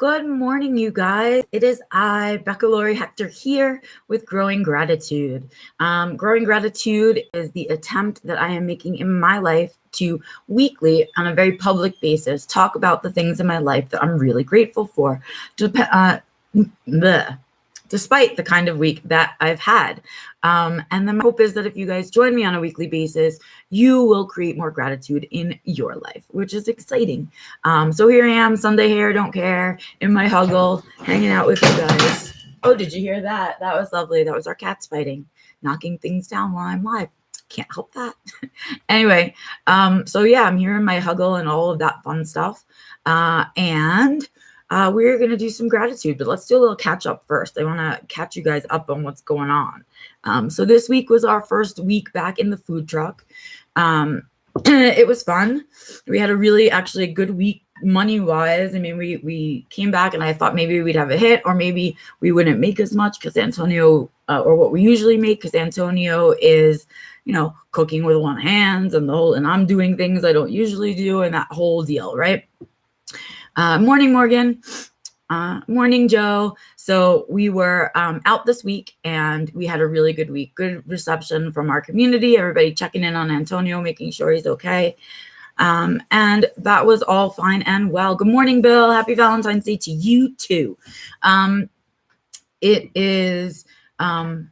Good morning, you guys. It is I, Becca Lori Hector, here with Growing Gratitude. Growing Gratitude is the attempt that I am making in my life to weekly, on a very public basis, talk about the things in my life that I'm really grateful for, despite the kind of week that I've had. And then my hope is that if you guys join me on a weekly basis, you will create more gratitude in your life, which is exciting. So here I am, Sunday hair, don't care, in my huggle, hanging out with you guys. Oh, did you hear that? That was lovely. That was our cats fighting, knocking things down while I'm live. Can't help that. Anyway, so yeah, I'm here in my huggle and all of that fun stuff. We're going to do some gratitude, but let's do a little catch up first. I want to catch you guys up on what's going on. So this week was our first week back in the food truck. It was fun. We had a really actually good week money wise. I mean, we came back and I thought maybe we'd have a hit, or maybe we wouldn't make as much because Antonio, or what we usually make, because Antonio is, cooking with one hand and I'm doing things I don't usually do and that whole deal, right? Morning, Morgan. Morning, Joe. So we were out this week and we had a really good week. Good reception from our community. Everybody checking in on Antonio, making sure he's okay. And that was all fine and well. Good morning, Bill. Happy Valentine's Day to you too. It is, so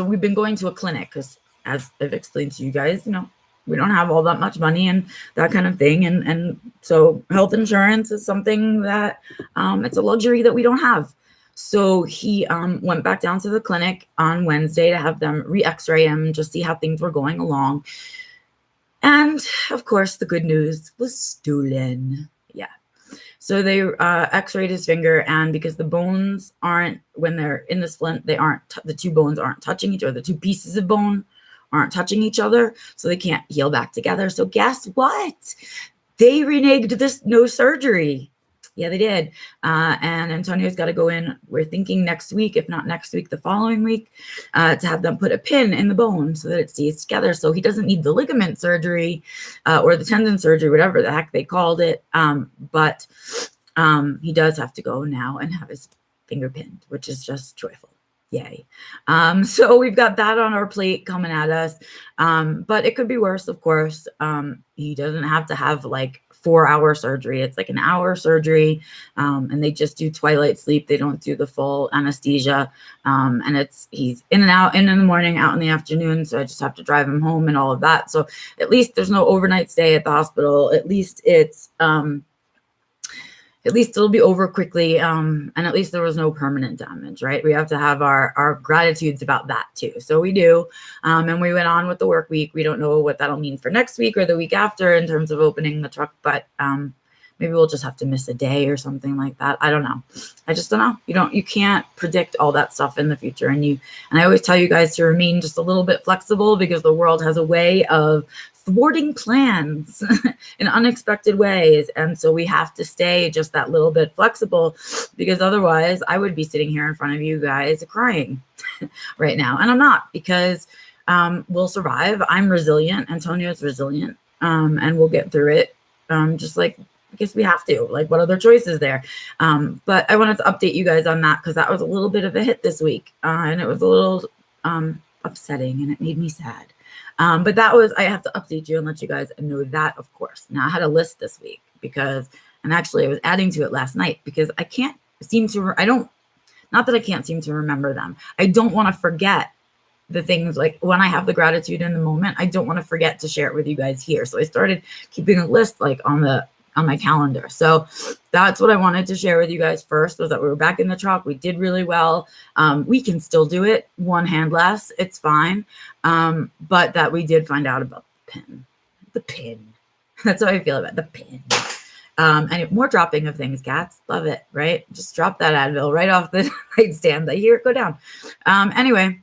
we've been going to a clinic because, as I've explained to you guys, we don't have all that much money and that kind of thing. And so health insurance is something that it's a luxury that we don't have. So he went back down to the clinic on Wednesday to have them re-x-ray him, just see how things were going along. And of course, the good news was stolen. Yeah. So they x-rayed his finger, and because the bones aren't, when they're in the splint, the two bones aren't touching each other, the two pieces of bone aren't touching each other, so they can't heal back together. So guess what? They reneged this no surgery. Yeah, they did. And Antonio's got to go in, we're thinking next week, if not next week, the following week, to have them put a pin in the bone so that it stays together. So he doesn't need the ligament surgery or the tendon surgery, whatever the heck they called it. But he does have to go now and have his finger pinned, which is just joyful. Yay. So we've got that on our plate coming at us. But it could be worse, of course. He doesn't have to have like 4-hour surgery. It's like an hour surgery. And they just do twilight sleep. They don't do the full anesthesia. And he's in and out, in the morning, out in the afternoon. So I just have to drive him home and all of that. So at least there's no overnight stay at the hospital. At least it'll be over quickly, and at least there was no permanent damage, right? We have to have our gratitudes about that too. So we do, and we went on with the work week. We don't know what that'll mean for next week or the week after in terms of opening the truck, but maybe we'll just have to miss a day or something like that. I don't know. I just don't know. You can't predict all that stuff in the future. And I always tell you guys to remain just a little bit flexible, because the world has a way of thwarting plans in unexpected ways. And so we have to stay just that little bit flexible, because otherwise I would be sitting here in front of you guys crying right now. And I'm not, because we'll survive. I'm resilient. Antonio's resilient. And we'll get through it. Just like, I guess we have to, like, what other choice is there? But I wanted to update you guys on that, because that was a little bit of a hit this week. And it was a little upsetting, and it made me sad. But I have to update you and let you guys know that, of course. Now, I had a list this week and actually I was adding to it last night, because I can't seem to, not that I can't seem to remember them. I don't want to forget the things, like when I have the gratitude in the moment, I don't want to forget to share it with you guys here. So I started keeping a list like on my calendar. So that's what I wanted to share with you guys first, was that we were back in the truck. We did really well. We can still do it, one hand less. It's fine. But that we did find out about the pin. That's how I feel about the pin. And more dropping of things, cats. Love it, right? Just drop that Advil right off the nightstand. I hear it go down. Anyway,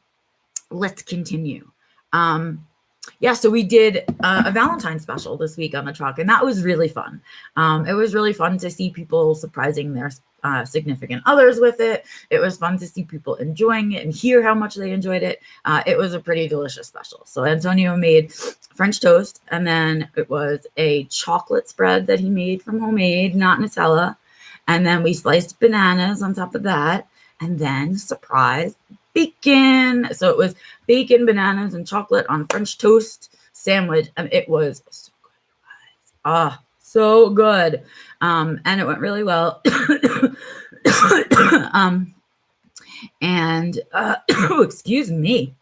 let's continue. So we did a Valentine Special this week on the truck, and that was really fun. It was really fun to see people surprising their significant others with it. It was fun to see people enjoying it and hear how much they enjoyed it. It was a pretty delicious special. So Antonio made French toast, and then it was a chocolate spread that he made from homemade, not Nutella. And then we sliced bananas on top of that. And then, surprise, bacon. So it was bacon, bananas, and chocolate on French toast sandwich. And it was so good, so good. And it went really well. Excuse me.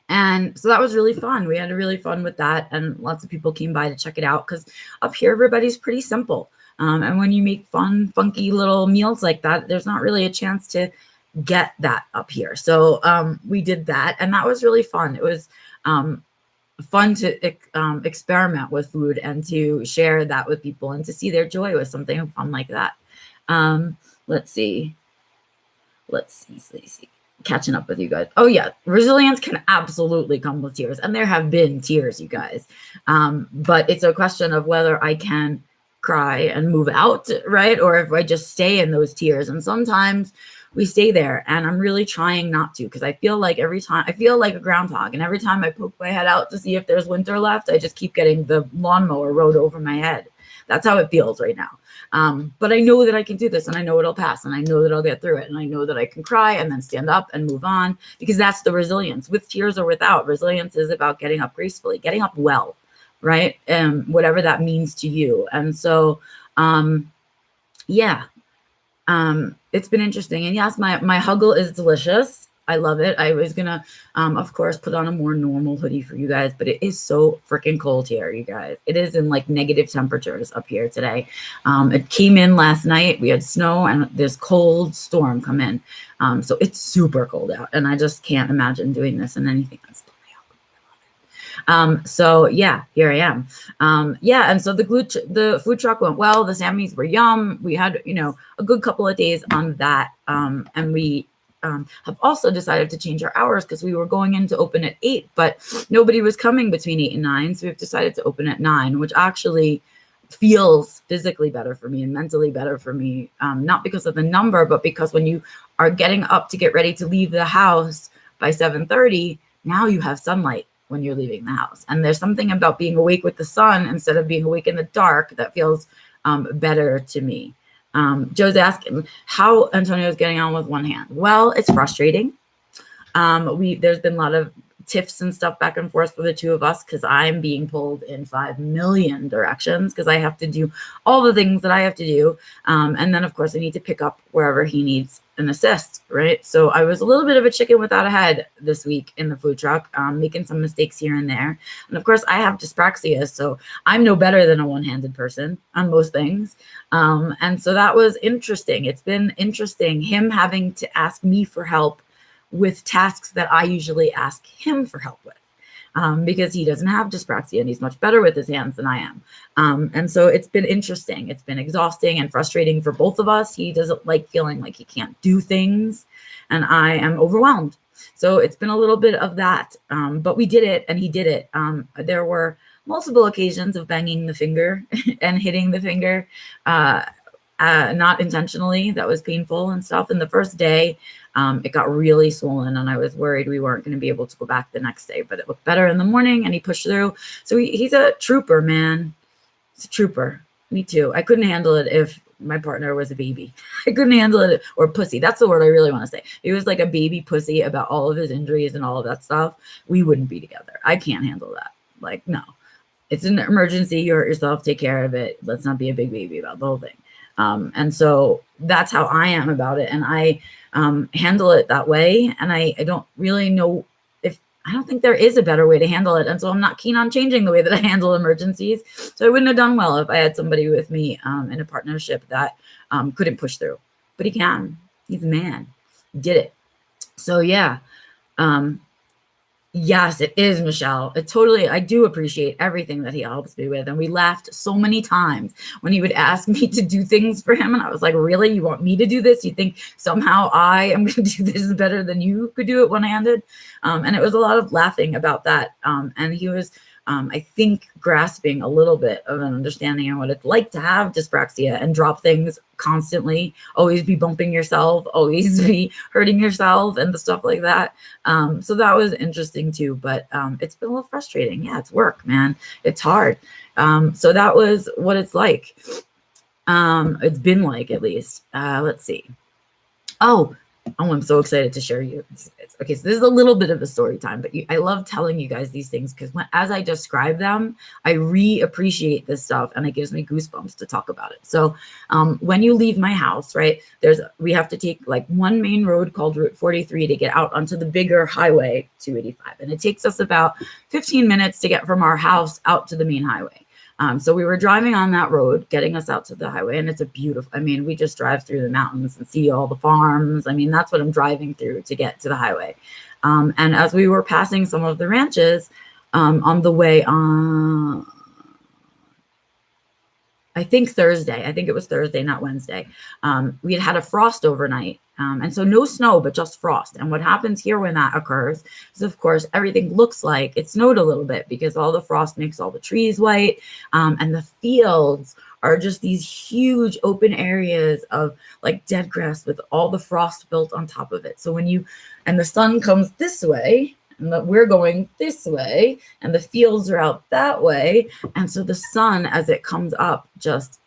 And so that was really fun. We had a really fun with that. And lots of people came by to check it out because up here, everybody's pretty simple. And when you make fun, funky little meals like that, there's not really a chance to get that up here. So we did that. And that was really fun. It was fun to experiment with food and to share that with people and to see their joy with something fun like that. Let's see. Catching up with you guys. Oh yeah, resilience can absolutely come with tears, and there have been tears, you guys. But it's a question of whether I can cry and move out, right? Or if I just stay in those tears. And sometimes we stay there, and I'm really trying not to, because I feel like every time I feel like a groundhog, and every time I poke my head out to see if there's winter left, I just keep getting the lawnmower rode over my head. That's how it feels right now. But I know that I can do this, and I know it'll pass, and I know that I'll get through it, and I know that I can cry and then stand up and move on, because that's the resilience. With tears or without, resilience is about getting up gracefully, getting up well, right? Whatever that means to you. And so, yeah, it's been interesting. And yes, my huggle is delicious. I love it. I was gonna, of course, put on a more normal hoodie for you guys, but it is so freaking cold here, you guys. It is in like negative temperatures up here today. It came in last night. We had snow and this cold storm come in. So it's super cold out, and I just can't imagine doing this in anything else. So yeah, here I am. Yeah. And so the food truck went well. The Sammys were yum. We had, a good couple of days on that. And we, have also decided to change our hours because we were going in to open at 8, but nobody was coming between 8 and 9. So we've decided to open at 9, which actually feels physically better for me and mentally better for me. Not because of the number, but because when you are getting up to get ready to leave the house by 7:30, now you have sunlight when you're leaving the house. And there's something about being awake with the sun instead of being awake in the dark that feels better to me. Joe's asking how Antonio's getting on with one hand. Well, it's frustrating. There's been a lot of tiffs and stuff back and forth for the two of us because I'm being pulled in 5 million directions because I have to do all the things that I have to do. And then, of course, I need to pick up wherever he needs an assist, right? So I was a little bit of a chicken without a head this week in the food truck, making some mistakes here and there. And, of course, I have dyspraxia, so I'm no better than a one-handed person on most things. And so that was interesting. It's been interesting, him having to ask me for help with tasks that I usually ask him for help with, because he doesn't have dyspraxia and he's much better with his hands than I am. And so it's been interesting. It's been exhausting and frustrating for both of us. He doesn't like feeling like he can't do things, and I am overwhelmed. So it's been a little bit of that, but we did it, and he did it. There were multiple occasions of banging the finger and hitting the finger, not intentionally. That was painful and stuff. And the first day, it got really swollen, and I was worried we weren't going to be able to go back the next day, but it looked better in the morning, and he pushed through. So he's a trooper, man. He's a trooper. Me too. I couldn't handle it if my partner was a baby. I couldn't handle it, or pussy. That's the word I really want to say. He was like a baby pussy about all of his injuries and all of that stuff. We wouldn't be together. I can't handle that. Like, no. It's an emergency. You hurt yourself. Take care of it. Let's not be a big baby about the whole thing. And so that's how I am about it. And I handle it that way. And I don't really know I don't think there is a better way to handle it. And so I'm not keen on changing the way that I handle emergencies. So I wouldn't have done well if I had somebody with me in a partnership that couldn't push through. But he can. He's a man. He did it. So yeah. Yes, it is, Michelle. I do appreciate everything that he helps me with. And we laughed so many times when he would ask me to do things for him. And I was like, really? You want me to do this? You think somehow I am going to do this better than you could do it one-handed? And it was a lot of laughing about that. And he was, I think, grasping a little bit of an understanding of what it's like to have dyspraxia and drop things constantly, always be bumping yourself, always be hurting yourself and the stuff like that. So that was interesting too, but it's been a little frustrating. Yeah, it's work, man. It's hard. So that was what it's like. It's been like, at least. Let's see. Oh, I'm so excited to share you. Okay, so this is a little bit of a story time, but I love telling you guys these things because as I describe them, I re-appreciate this stuff, and it gives me goosebumps to talk about it. So when you leave my house, right, we have to take like one main road called Route 43 to get out onto the bigger highway 285, and it takes us about 15 minutes to get from our house out to the main highway. So we were driving on that road, getting us out to the highway, and it's a beautiful, I mean, we just drive through the mountains and see all the farms. I mean, that's what I'm driving through to get to the highway. And as we were passing some of the ranches on the way on, I think it was Thursday, not Wednesday. We had a frost overnight. And so no snow, but just frost. And what happens here when that occurs is, of course, everything looks like it snowed a little bit because all the frost makes all the trees white. And the fields are just these huge open areas of like dead grass with all the frost built on top of it. So and the sun comes this way, and we're going this way, and the fields are out that way. And so the sun, as it comes up, just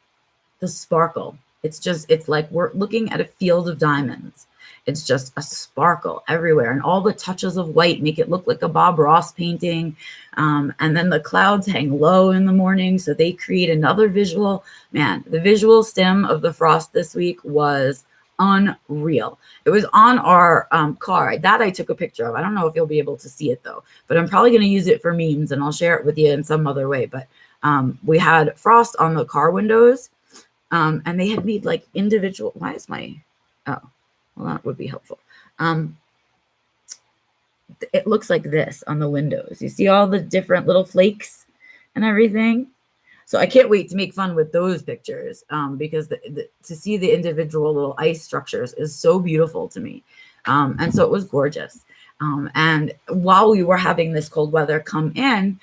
the sparkle. It's like we're looking at a field of diamonds. It's just a sparkle everywhere. And all the touches of white make it look like a Bob Ross painting. And then the clouds hang low in the morning, so they create another visual. Man, the visual stim of the frost this week was unreal. It was on our car that I took a picture of. I don't know if you'll be able to see it though, but I'm probably going to use it for memes, and I'll share it with you in some other way. But we had frost on the car windows, and they had made like individual. Why is my? Oh, well, that would be helpful. It looks like this on the windows. You see all the different little flakes and everything. So I can't wait to make fun with those pictures because to see the individual little ice structures is so beautiful to me. And so it was gorgeous. And while we were having this cold weather come in,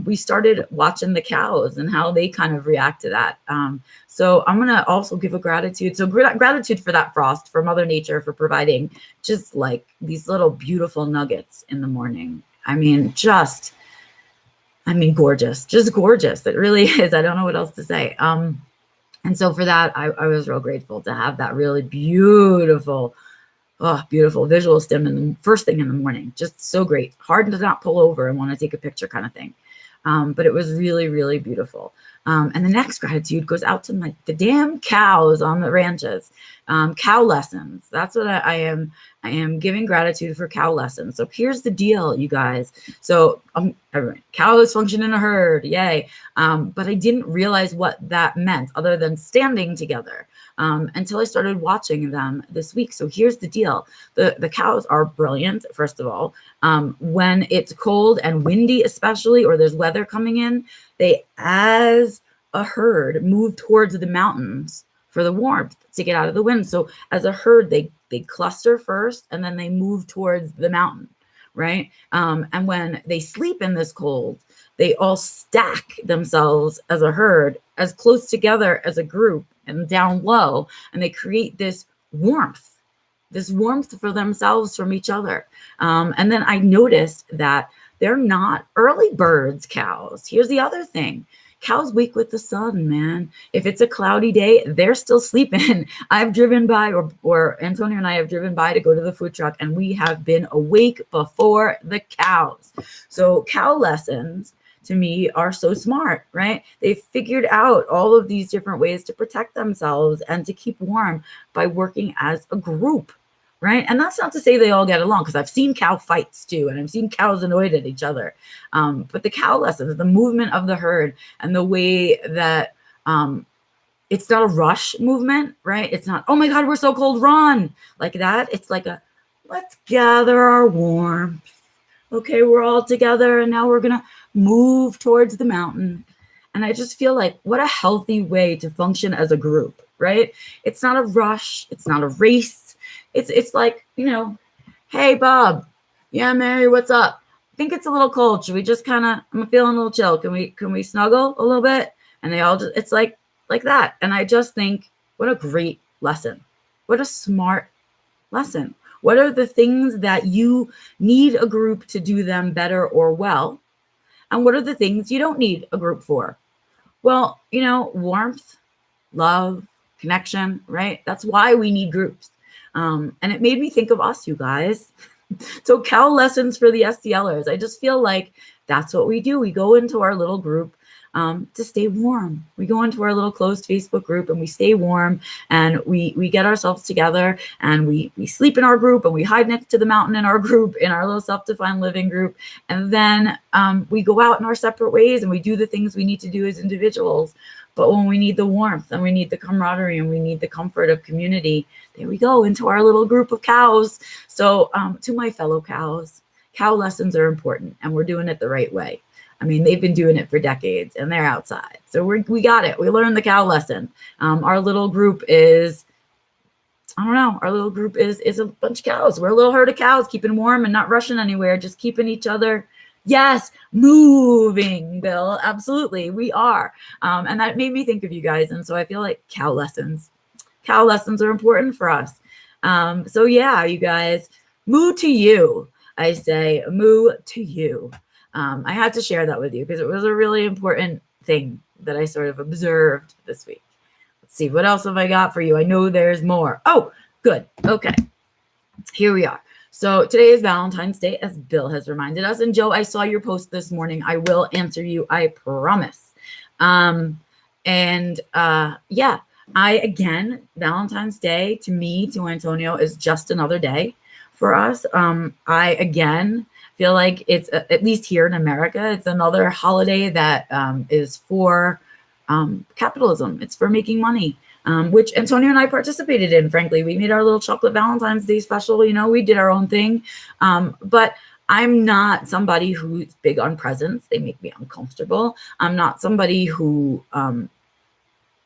we started watching the cows and how they kind of react to that. So I'm going to also give a gratitude. So gratitude for that frost, for Mother Nature, for providing just like these little beautiful nuggets in the morning. I mean, gorgeous, just gorgeous. It really is. I don't know what else to say. And so for that, I was real grateful to have that really beautiful visual stim in the first thing in the morning. Just so great. Hard to not pull over and want to take a picture kind of thing. But it was really, really beautiful. And the next gratitude goes out to the damn cows on the ranches. Cow lessons. That's what I am giving gratitude for, cow lessons. So here's the deal, you guys. So cows function in a herd. Yay. But I didn't realize what that meant other than standing together until I started watching them this week. So here's the deal. The cows are brilliant, first of all. When it's cold and windy, especially, or there's weather coming in, they, as a herd, move towards the mountains for the warmth to get out of the wind. So as a herd, they cluster first, and then they move towards the mountain, right? And when they sleep in this cold, they all stack themselves as a herd, as close together as a group and down low, and they create this warmth for themselves from each other. And then I noticed that they're not early birds, cows. Here's the other thing. Cows wake with the sun, man. If it's a cloudy day, they're still sleeping. I've driven by, or Antonio and I have driven by to go to the food truck, and we have been awake before the cows. So cow lessons to me are so smart, right? They've figured out all of these different ways to protect themselves and to keep warm by working as a group. Right. And that's not to say they all get along, because I've seen cow fights too, and I've seen cows annoyed at each other. But the cow lessons, the movement of the herd, and the way that it's not a rush movement, right? It's not, oh my God, we're so cold, run, like that. It's like let's gather our warmth. Okay, we're all together, and now we're going to move towards the mountain. And I just feel like what a healthy way to function as a group, right? It's not a rush. It's not a race. It's like, hey, Bob. Yeah, Mary, what's up? I think it's a little cold. Should we just I'm feeling a little chill. Can we snuggle a little bit? And they all just, it's like that. And I just think, what a great lesson. What a smart lesson. What are the things that you need a group to do them better or well? And what are the things you don't need a group for? Well, warmth, love, connection, right? That's why we need groups. And it made me think of us, you guys. So Cal lessons for the SDLers. I just feel like that's what we do. We go into our little group to stay warm. We go into our little closed Facebook group and we stay warm, and we get ourselves together, and we sleep in our group, and we hide next to the mountain in our group, in our little self-defined living group. And then we go out in our separate ways and we do the things we need to do as individuals. But when we need the warmth and we need the camaraderie and we need the comfort of community, there we go into our little group of cows. So to my fellow cows, cow lessons are important, and we're doing it the right way. I mean, they've been doing it for decades and they're outside. So we got it. We learned the cow lesson. Our little group is, I don't know, our little group is a bunch of cows. We're a little herd of cows, keeping warm and not rushing anywhere, just keeping each other, yes, moving, Bill. Absolutely, we are. And that made me think of you guys. And so I feel like cow lessons are important for us. So yeah, you guys, moo to you. I say moo to you. I had to share that with you because it was a really important thing that I sort of observed this week. Let's see, what else have I got for you? I know there's more. Oh, good. Okay, here we are. So today is Valentine's Day, as Bill has reminded us. And Joe, I saw your post this morning. I will answer you, I promise. Yeah, Valentine's Day to me, to Antonio, is just another day for us. I, again, feel like it's, at least here in America, it's another holiday that is for capitalism. It's for making money. Which Antonio and I participated in, frankly. We made our little chocolate Valentine's Day special. You know, we did our own thing. But I'm not somebody who's big on presents. They make me uncomfortable. I'm not somebody who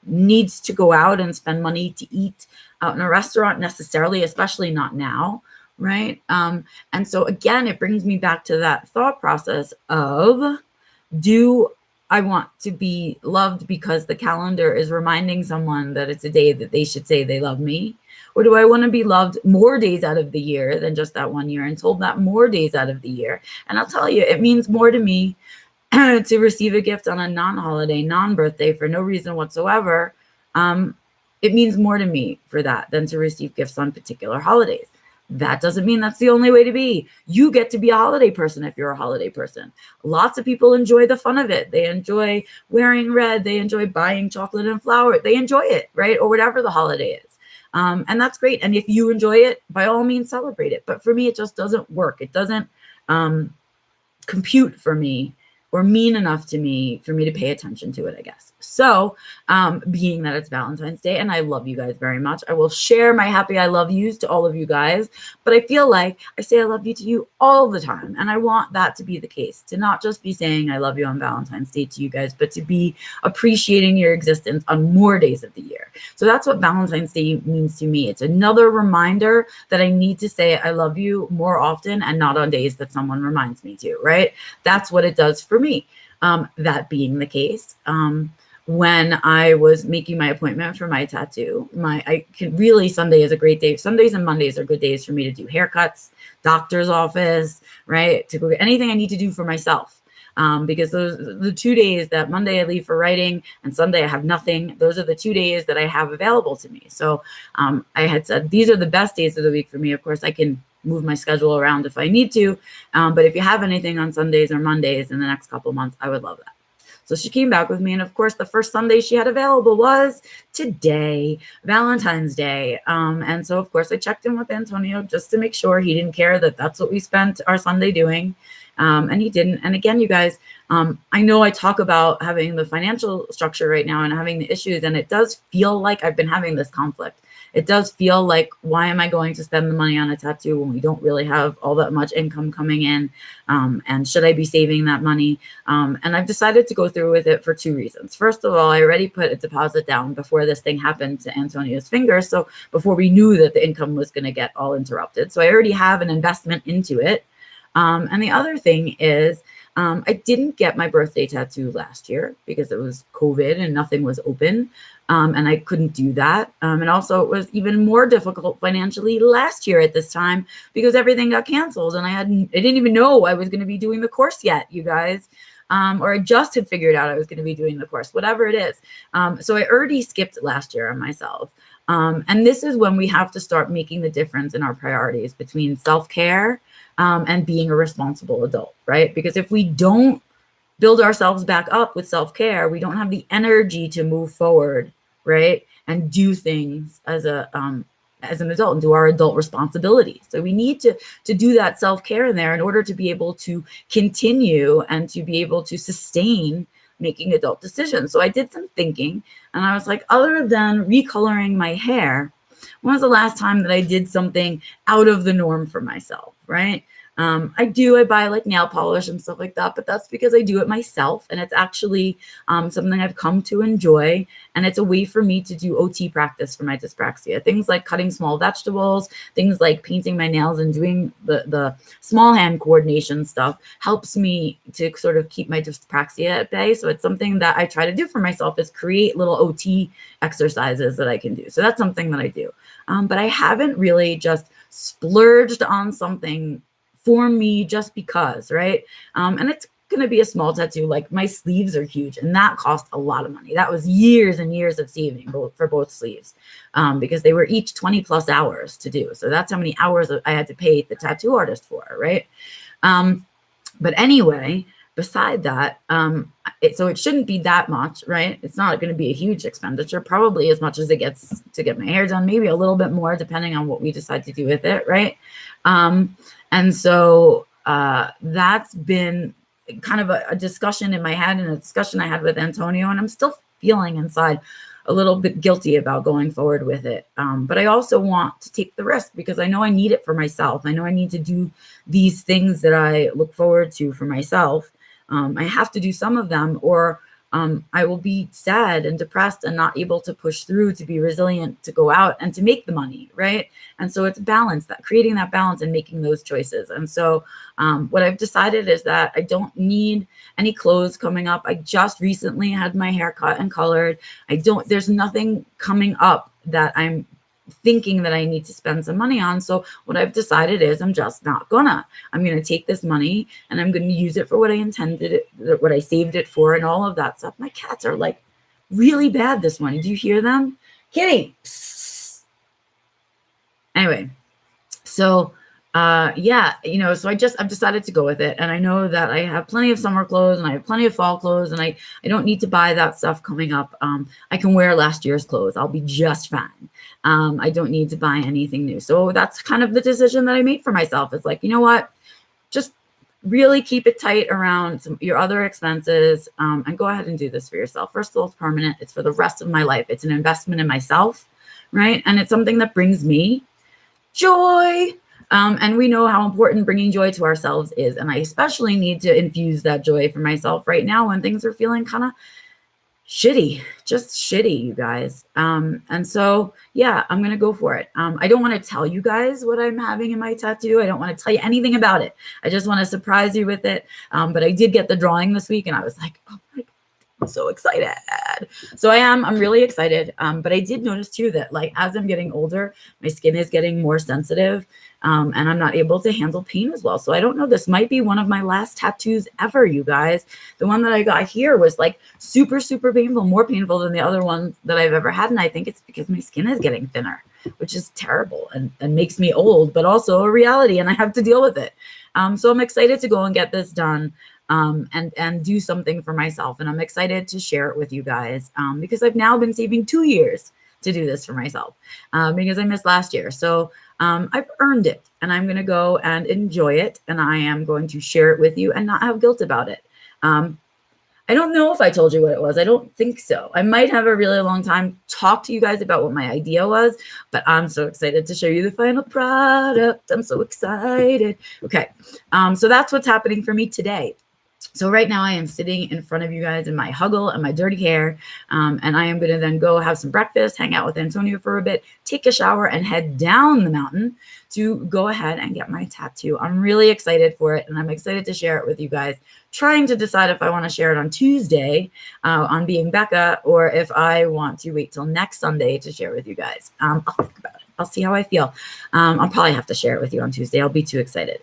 needs to go out and spend money to eat out in a restaurant necessarily, especially not now, right? And so again, it brings me back to that thought process of, do I want to be loved because the calendar is reminding someone that it's a day that they should say they love me? Or do I want to be loved more days out of the year than just that one year, and told that more days out of the year? And I'll tell you, it means more to me to receive a gift on a non-holiday, non-birthday for no reason whatsoever. It means more to me for that than to receive gifts on particular holidays. That doesn't mean that's the only way to be. You get to be a holiday person if you're a holiday person. Lots of people enjoy the fun of it. They enjoy wearing red. They enjoy buying chocolate and flour. They enjoy it, right? Or whatever the holiday is. And that's great. And if you enjoy it, by all means, celebrate it. But for me, it just doesn't work. It doesn't compute for me or mean enough to me for me to pay attention to it, I guess. So being that it's Valentine's Day, and I love you guys very much, I will share my happy I love yous to all of you guys. But I feel like I say I love you to you all the time. And I want that to be the case, to not just be saying I love you on Valentine's Day to you guys, but to be appreciating your existence on more days of the year. So that's what Valentine's Day means to me. It's another reminder that I need to say I love you more often, and not on days that someone reminds me to, right? That's what it does for me. That being the case, when I was making my appointment for my tattoo, Sunday is a great day. Sundays and Mondays are good days for me to do haircuts, doctor's office, right? To go get anything I need to do for myself. Because those are the 2 days that Monday I leave for writing and Sunday I have nothing. Those are the 2 days that I have available to me. So I had said, these are the best days of the week for me. Of course, I can move my schedule around if I need to. But if you have anything on Sundays or Mondays in the next couple of months, I would love that. So she came back with me. And of course, the first Sunday she had available was today, Valentine's Day. And so, of course, I checked in with Antonio just to make sure he didn't care that that's what we spent our Sunday doing. And he didn't. And again, you guys, I know I talk about having the financial structure right now and having the issues, and it does feel like I've been having this conflict. It does feel like, why am I going to spend the money on a tattoo when we don't really have all that much income coming in? And should I be saving that money? And I've decided to go through with it for 2 reasons. First of all, I already put a deposit down before this thing happened to Antonio's finger. So before we knew that the income was going to get all interrupted. So I already have an investment into it. And the other thing is, I didn't get my birthday tattoo last year because it was COVID and nothing was open. And I couldn't do that. And also it was even more difficult financially last year at this time because everything got canceled and I didn't even know I was going to be doing the course yet, you guys. or I just had figured out I was going to be doing the course, whatever it is. So I already skipped last year on myself. And this is when we have to start making the difference in our priorities between self-care and being a responsible adult, right? Because if we don't build ourselves back up with self-care, we don't have the energy to move forward, right? And do things as an adult and do our adult responsibilities. So we need to do that self-care in there in order to be able to continue and to be able to sustain making adult decisions. So I did some thinking and I was like, other than recoloring my hair, when was the last time that I did something out of the norm for myself, right? I buy like nail polish and stuff like that, but that's because I do it myself. And it's actually something I've come to enjoy. And it's a way for me to do OT practice for my dyspraxia. Things like cutting small vegetables, things like painting my nails and doing the small hand coordination stuff helps me to sort of keep my dyspraxia at bay. So it's something that I try to do for myself, is create little OT exercises that I can do. So that's something that I do. But I haven't really just splurged on something for me just because, right? And it's going to be a small tattoo. Like my sleeves are huge and that cost a lot of money. That was years and years of saving for both sleeves because they were each 20 plus hours to do. So that's how many hours I had to pay the tattoo artist for, right? But anyway, beside that, so it shouldn't be that much, right? It's not going to be a huge expenditure, probably as much as it gets to get my hair done, maybe a little bit more depending on what we decide to do with it, right? And so that's been kind of a discussion in my head and a discussion I had with Antonio, and I'm still feeling inside a little bit guilty about going forward with it. But I also want to take the risk because I know I need it for myself. I know I need to do these things that I look forward to for myself. I have to do some of them or I will be sad and depressed and not able to push through to be resilient, to go out and to make the money, right? And so it's balance, that creating that balance and making those choices. And so what I've decided is that I don't need any clothes coming up. I just recently had my hair cut and colored. There's nothing coming up that I'm thinking that I need to spend some money on. So what I've decided is I'm just not gonna. I'm gonna take this money and I'm gonna use it for what I intended it, what I saved it for, and all of that stuff. My cats are like really bad this morning. Do you hear them? Kitty. Psst. Anyway, so yeah, so I've decided to go with it. And I know that I have plenty of summer clothes and I have plenty of fall clothes and I don't need to buy that stuff coming up. I can wear last year's clothes. I'll be just fine. I don't need to buy anything new. So that's kind of the decision that I made for myself. It's like, you know what, just really keep it tight around your other expenses and go ahead and do this for yourself. First of all, it's permanent. It's for the rest of my life. It's an investment in myself, right? And it's something that brings me joy. And we know how important bringing joy to ourselves is. And I especially need to infuse that joy for myself right now when things are feeling kind of shitty, just shitty, you guys. And so, yeah, I'm going to go for it. I don't want to tell you guys what I'm having in my tattoo. I don't want to tell you anything about it. I just want to surprise you with it. But I did get the drawing this week and I was like, oh my God, I'm so excited. So I'm really excited. But I did notice too that like, as I'm getting older, my skin is getting more sensitive. And I'm not able to handle pain as well. So I don't know, this might be one of my last tattoos ever, you guys. The one that I got here was like super, super painful, more painful than the other one that I've ever had. And I think it's because my skin is getting thinner, which is terrible and makes me old, but also a reality and I have to deal with it. So I'm excited to go and get this done and do something for myself. And I'm excited to share it with you guys because I've now been saving 2 years to do this for myself because I missed last year. So I've earned it and I'm going to go and enjoy it. And I am going to share it with you and not have guilt about it. I don't know if I told you what it was. I don't think so. I might have a really long time talk to you guys about what my idea was, but I'm so excited to show you the final product. I'm so excited. Okay. So that's what's happening for me today. So right now I am sitting in front of you guys in my huggle and my dirty hair. And I am going to then go have some breakfast, hang out with Antonio for a bit, take a shower and head down the mountain to go ahead and get my tattoo. I'm really excited for it. And I'm excited to share it with you guys, trying to decide if I want to share it on Tuesday on Being Becca, or if I want to wait till next Sunday to share with you guys. I'll think about it. I'll see how I feel. I'll probably have to share it with you on Tuesday. I'll be too excited.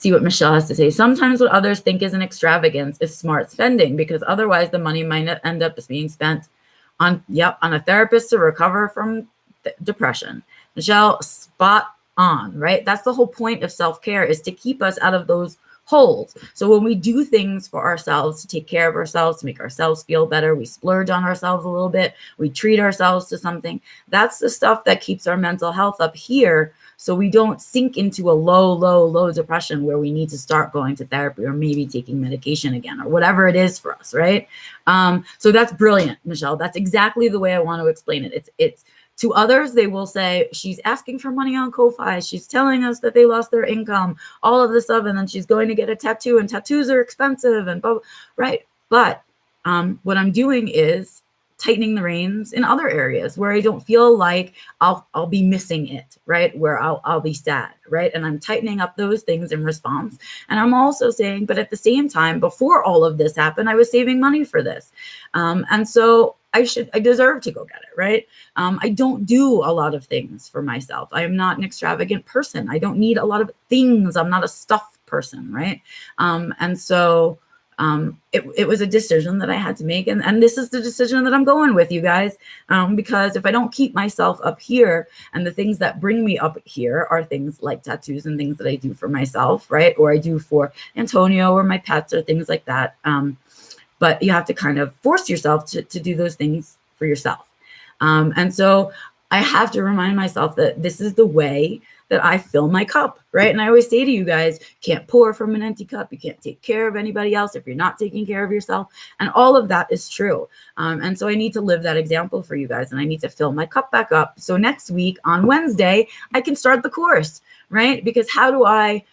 see what Michelle has to say. Sometimes what others think is an extravagance is smart spending, because otherwise the money might end up being spent on a therapist to recover from depression. Michelle, spot on, right? That's the whole point of self-care, is to keep us out of those holes. So when we do things for ourselves, to take care of ourselves, to make ourselves feel better, we splurge on ourselves a little bit, we treat ourselves to something, that's the stuff that keeps our mental health up here, so we don't sink into a low depression where we need to start going to therapy or maybe taking medication again or whatever it is for us, right? So that's brilliant, Michelle. That's exactly the way I want to explain it. It's to others, they will say, she's asking for money on Ko-Fi. She's telling us that they lost their income, all of this stuff, and then she's going to get a tattoo, and tattoos are expensive, and blah, blah, right? But what I'm doing is tightening the reins in other areas where I don't feel like I'll be missing it, right? Where I'll be sad, right? And I'm tightening up those things in response. And I'm also saying, but at the same time, before all of this happened, I was saving money for this. And so I deserve to go get it, right? I don't do a lot of things for myself. I am not an extravagant person. I don't need a lot of things. I'm not a stuff person, right? And so it was a decision that I had to make. And this is the decision that I'm going with, you guys, because if I don't keep myself up here, and the things that bring me up here are things like tattoos and things that I do for myself, right? Or I do for Antonio or my pets or things like that. But you have to kind of force yourself to do those things for yourself. And so I have to remind myself that this is the way that I fill my cup, right? And I always say to you guys, you can't pour from an empty cup. You can't take care of anybody else if you're not taking care of yourself. And all of that is true. And so I need to live that example for you guys, and I need to fill my cup back up. So next week on Wednesday, I can start the course, right? Because how do I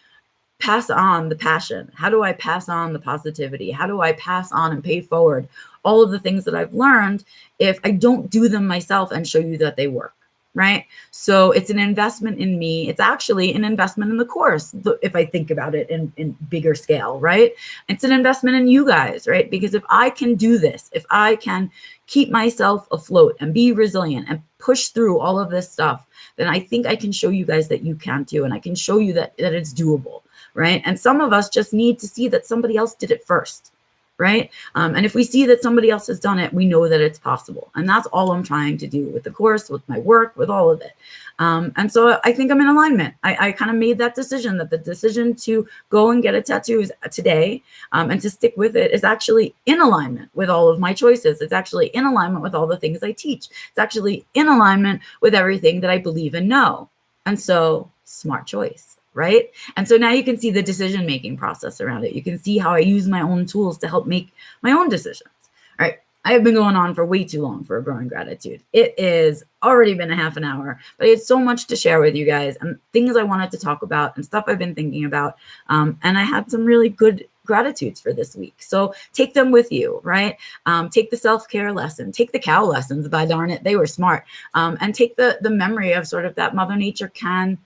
pass on the passion? How do I pass on the positivity? How do I pass on and pay forward all of the things that I've learned if I don't do them myself and show you that they work, right? So it's an investment in me. It's actually an investment in the course, if I think about it in bigger scale, right? It's an investment in you guys, right? Because if I can do this, if I can keep myself afloat and be resilient and push through all of this stuff, then I think I can show you guys that you can too. And I can show you that it's doable. Right? And some of us just need to see that somebody else did it first, right? And if we see that somebody else has done it, we know that it's possible. And that's all I'm trying to do with the course, with my work, with all of it. And so I think I'm in alignment. I kind of made that decision, that the decision to go and get a tattoo today and to stick with it is actually in alignment with all of my choices. It's actually in alignment with all the things I teach. It's actually in alignment with everything that I believe and know. And so, smart choice. Right? And so now you can see the decision-making process around it. You can see how I use my own tools to help make my own decisions. All right. I have been going on for way too long for a growing gratitude. It is already been a half an hour, but I had so much to share with you guys and things I wanted to talk about and stuff I've been thinking about. And I had some really good gratitudes for this week. So take them with you, right? Take the self-care lesson, take the cow lessons, by darn it, they were smart. And take the memory of sort of that Mother Nature can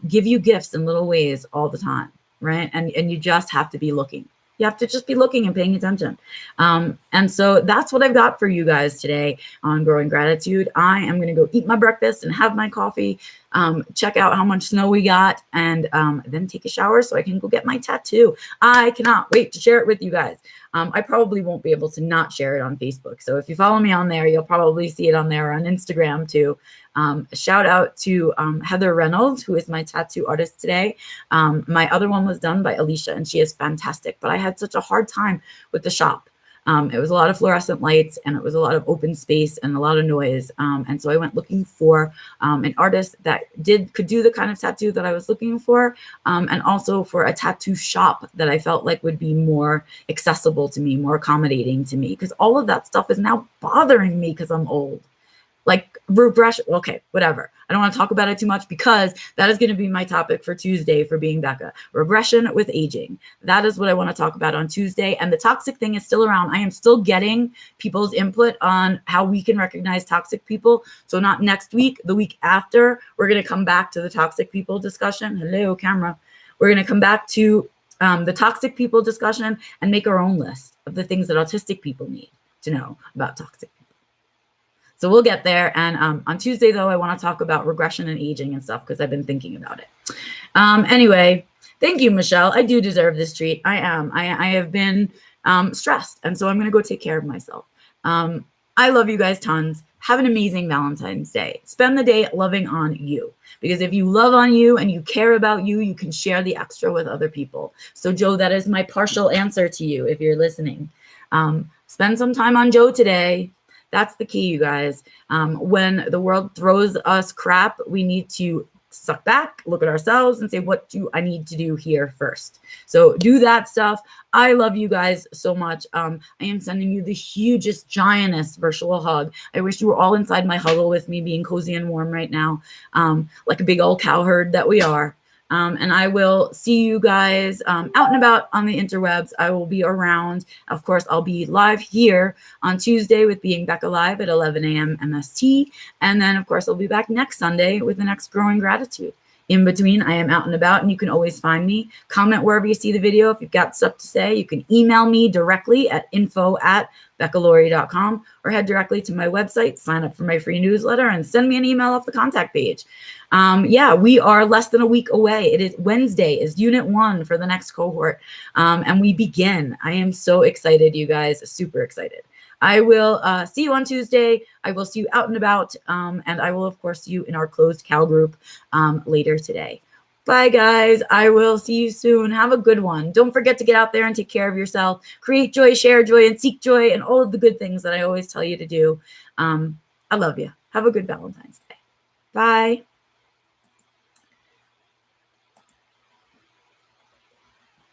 give you gifts in little ways all the time, right? And you just have to be looking. You have to just be looking and paying attention. And so that's what I've got for you guys today on Growing Gratitude. I am going to go eat my breakfast and have my coffee, check out how much snow we got, and then take a shower so I can go get my tattoo. I cannot wait to share it with you guys. I probably won't be able to not share it on Facebook. So if you follow me on there, you'll probably see it on there, on Instagram too. Shout out to Heather Reynolds, who is my tattoo artist today. My other one was done by Alicia, and she is fantastic. But I had such a hard time with the shop. It was a lot of fluorescent lights, and it was a lot of open space and a lot of noise. And so I went looking for an artist that could do the kind of tattoo that I was looking for, and also for a tattoo shop that I felt like would be more accessible to me, more accommodating to me, because all of that stuff is now bothering me because I'm old. Like regression, okay, whatever. I don't want to talk about it too much because that is going to be my topic for Tuesday for Being Becca. Regression with aging. That is what I want to talk about on Tuesday. And the toxic thing is still around. I am still getting people's input on how we can recognize toxic people. So not next week, the week after, we're going to come back to the toxic people discussion. Hello, camera. We're going to come back to the toxic people discussion and make our own list of the things that autistic people need to know about toxic people. So we'll get there. And on Tuesday, though, I want to talk about regression and aging and stuff because I've been thinking about it. Anyway, Thank you, Michelle. I do deserve this treat. I am. I have been stressed, and so I'm going to go take care of myself. I love you guys tons. Have an amazing Valentine's Day. Spend the day loving on you, because if you love on you and you care about you, you can share the extra with other people. So, Joe, that is my partial answer to you if you're listening. Spend some time on Joe today. That's the key, you guys. When the world throws us crap, we need to suck back, look at ourselves, and say, what do I need to do here first? So do that stuff. I love you guys so much. I am sending you the hugest, giantest virtual hug. I wish you were all inside my huddle with me, being cozy and warm right now, like a big old cow herd that we are. And I will see you guys out and about on the interwebs. I will be around. Of course, I'll be live here on Tuesday with Being Becca Live at 11 a.m. MST. And then, of course, I'll be back next Sunday with the next Growing Gratitude. In between, I am out and about, and you can always find me. Comment wherever you see the video. If you've got stuff to say, you can email me directly at info@beccalaurie.com, or head directly to my website, sign up for my free newsletter, and send me an email off the contact page. Yeah, we are less than a week away. It is Wednesday is Unit 1 for the next cohort, and we begin. I am so excited, you guys, super excited. I will see you on Tuesday. I will see you out and about, and I will, of course, see you in our closed Cal group later today. Bye, guys. I will see you soon. Have a good one. Don't forget to get out there and take care of yourself. Create joy, share joy, and seek joy, and all of the good things that I always tell you to do. I love you. Have a good Valentine's Day. Bye.